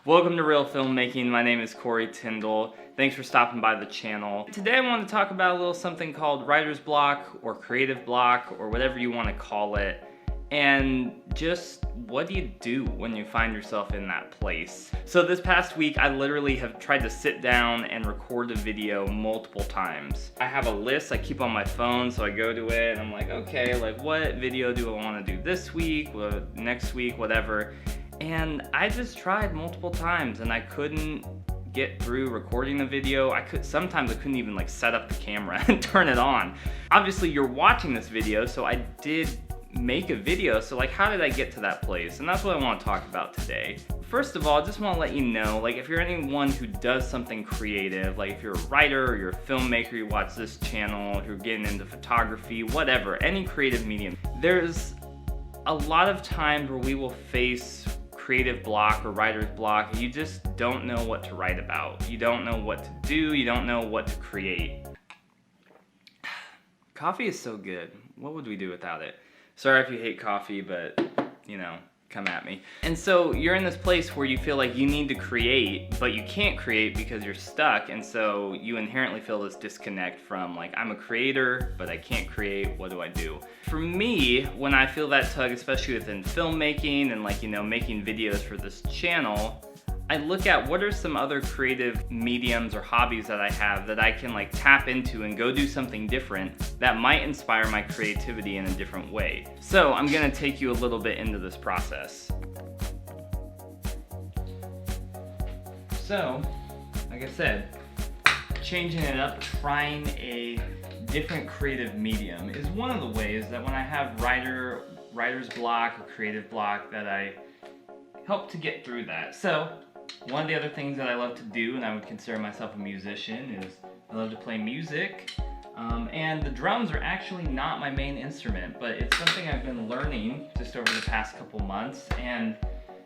Welcome to Reel Filmmaking. My name is Corey Tindall. Thanks for stopping by the channel. Today I want to talk about a little something called writer's block or creative block or whatever you want to call it. And just what do you do when you find yourself in that place? So this past week I literally have tried to sit down and record a video multiple times. I have a list I keep on my phone, so I go to it and I'm like, okay, like what video do I want to do this week, next week, whatever. And I just tried multiple times and I couldn't get through recording the video. Sometimes I couldn't even like set up the camera and turn it on. Obviously you're watching this video, so I did make a video, so like how did I get to that place? And that's what I want to talk about today. First of all, I just want to let you know, like if you're anyone who does something creative, like if you're a writer or you're a filmmaker, you watch this channel, you're getting into photography, whatever, any creative medium, there's a lot of times where we will face creative block or writer's block. You just don't know what to write about. You don't know what to do. You don't know what to create. Coffee is so good. What would we do without it? Sorry if you hate coffee, but you know, come at me. And so you're in this place where you feel like you need to create, but you can't create because you're stuck, and so you inherently feel this disconnect from like, I'm a creator, but I can't create, what do I do? For me, when I feel that tug, especially within filmmaking and like, you know, making videos for this channel, I look at what are some other creative mediums or hobbies that I have that I can like tap into and go do something different that might inspire my creativity in a different way. So I'm gonna take you a little bit into this process. So, like I said, changing it up, trying a different creative medium is one of the ways that when I have writer's block or creative block that I help to get through that. So, one of the other things that I love to do, and I would consider myself a musician, is I love to play music. And the drums are actually not my main instrument, but it's something I've been learning just over the past couple months. And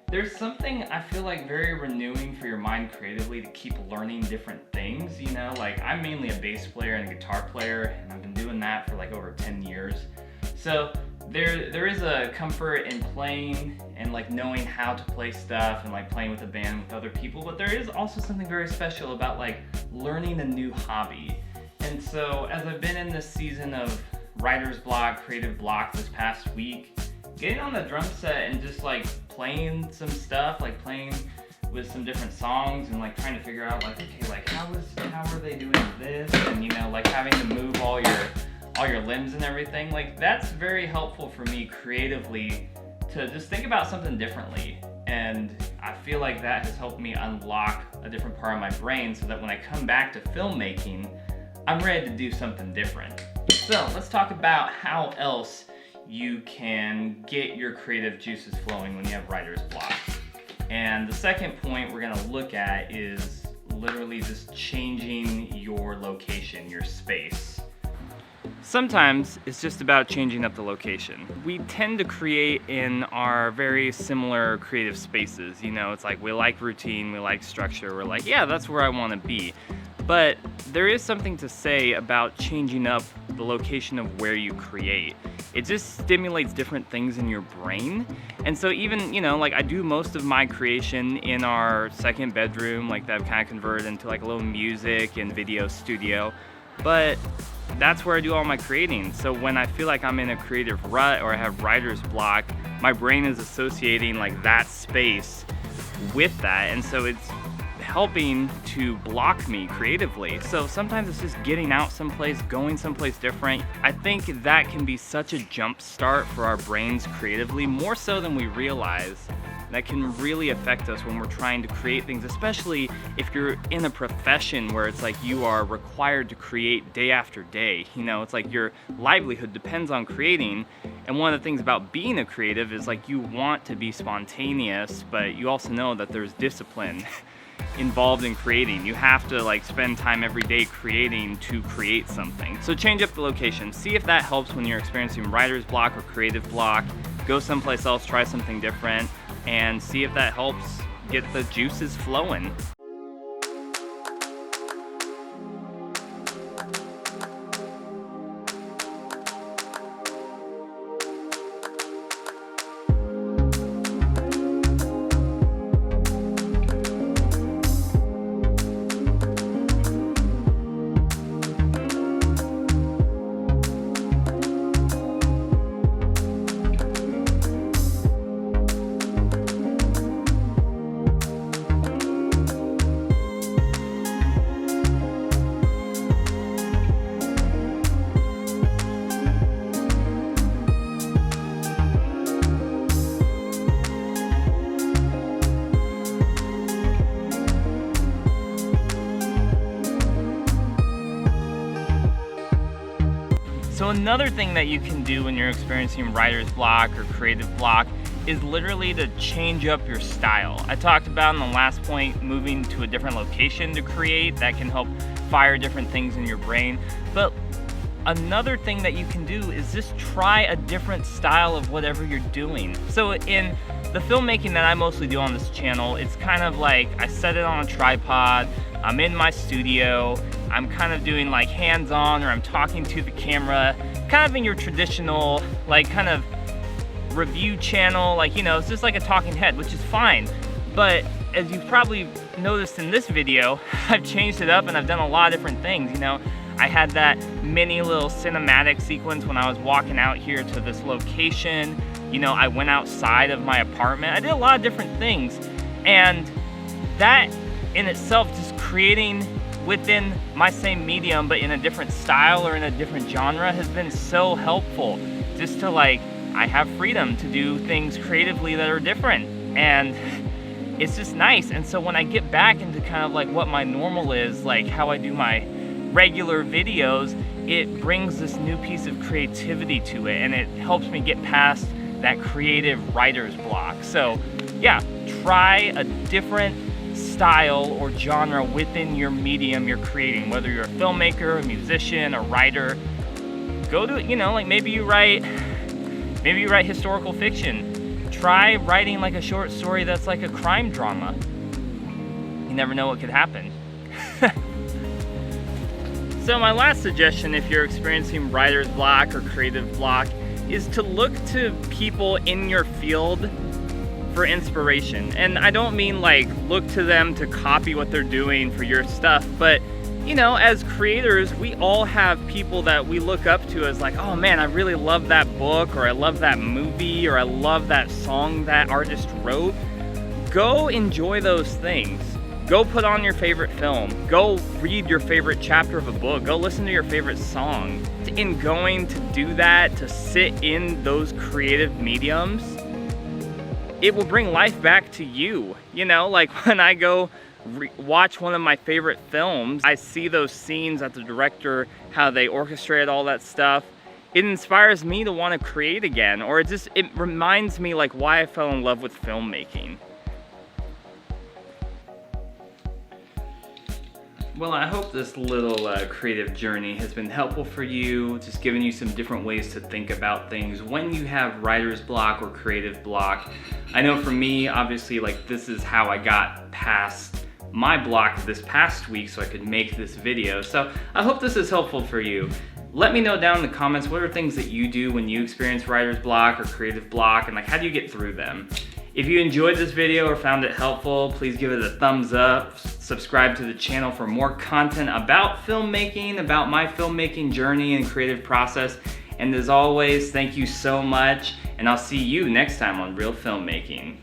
there's something I feel like very renewing for your mind creatively to keep learning different things, you know? Like I'm mainly a bass player and a guitar player, and I've been doing that for like over 10 years. So there is a comfort in playing and like knowing how to play stuff and like playing with a band with other people, but there is also something very special about like learning a new hobby. And so as I've been in this season of writer's block, creative block this past week, getting on the drum set and just like playing some stuff, like playing with some different songs and like trying to figure out like, okay, like how are they doing this? And you know, like having to move all your limbs and everything, like that's very helpful for me creatively to just think about something differently. And I feel like that has helped me unlock a different part of my brain so that when I come back to filmmaking, I'm ready to do something different. So let's talk about how else you can get your creative juices flowing when you have writer's block. And the second point we're gonna look at is literally just changing your location, your space. Sometimes it's just about changing up the location. We tend to create in our very similar creative spaces. You know, it's like we like routine, we like structure, we're like, yeah, that's where I want to be. But there is something to say about changing up the location of where you create. It just stimulates different things in your brain. And so even, you know, like I do most of my creation in our second bedroom, like that I've kind of converted into like a little music and video studio. But that's where I do all my creating. So when I feel like I'm in a creative rut or I have writer's block, my brain is associating like that space with that. And so it's helping to block me creatively. So sometimes it's just getting out someplace, going someplace different. I think that can be such a jump start for our brains creatively, more so than we realize. That can really affect us when we're trying to create things, especially if you're in a profession where it's like you are required to create day after day. You know, it's like your livelihood depends on creating. And one of the things about being a creative is like you want to be spontaneous, but you also know that there's discipline involved in creating. You have to like spend time every day creating to create something. So change up the location. See if that helps when you're experiencing writer's block or creative block. Go someplace else, try something different, and see if that helps get the juices flowing. So another thing that you can do when you're experiencing writer's block or creative block is literally to change up your style. I talked about in the last point moving to a different location to create. That can help fire different things in your brain. But another thing that you can do is just try a different style of whatever you're doing. So in the filmmaking that I mostly do on this channel, it's kind of like I set it on a tripod, I'm in my studio, I'm kind of doing like hands-on, or I'm talking to the camera, kind of in your traditional like kind of review channel, like, you know, it's just like a talking head, which is fine. But as you've probably noticed in this video, I've changed it up and I've done a lot of different things. You know, I had that mini little cinematic sequence when I was walking out here to this location. You know, I went outside of my apartment. I did a lot of different things, and that in itself, just creating within my same medium but in a different style or in a different genre, has been so helpful. Just to like, I have freedom to do things creatively that are different, and it's just nice. And so when I get back into kind of like what my normal is, like how I do my regular videos, it brings this new piece of creativity to it, and it helps me get past that creative writer's block. So yeah, try a different style or genre within your medium you're creating, whether you're a filmmaker, a musician, a writer. Go to, you know, like maybe you write historical fiction. Try writing like a short story that's like a crime drama. You never know what could happen. So my last suggestion, if you're experiencing writer's block or creative block, is to look to people in your field for inspiration. And I don't mean like look to them to copy what they're doing for your stuff, but you know, as creators, we all have people that we look up to as like, oh man, I really love that book, or I love that movie, or I love that song that artist wrote. Go enjoy those things. Go put on your favorite film. Go read your favorite chapter of a book. Go listen to your favorite song. In going to do that, to sit in those creative mediums, it will bring life back to you. You know, like when I go watch one of my favorite films, I see those scenes that the director, how they orchestrated all that stuff. It inspires me to want to create again, or it reminds me like why I fell in love with filmmaking. Well, I hope this little creative journey has been helpful for you, just giving you some different ways to think about things when you have writer's block or creative block. I know for me, obviously, like this is how I got past my block this past week so I could make this video. So I hope this is helpful for you. Let me know down in the comments, what are things that you do when you experience writer's block or creative block, and like how do you get through them? If you enjoyed this video or found it helpful, please give it a thumbs up, subscribe to the channel for more content about filmmaking, about my filmmaking journey and creative process. And as always, thank you so much, and I'll see you next time on Reel Filmmaking.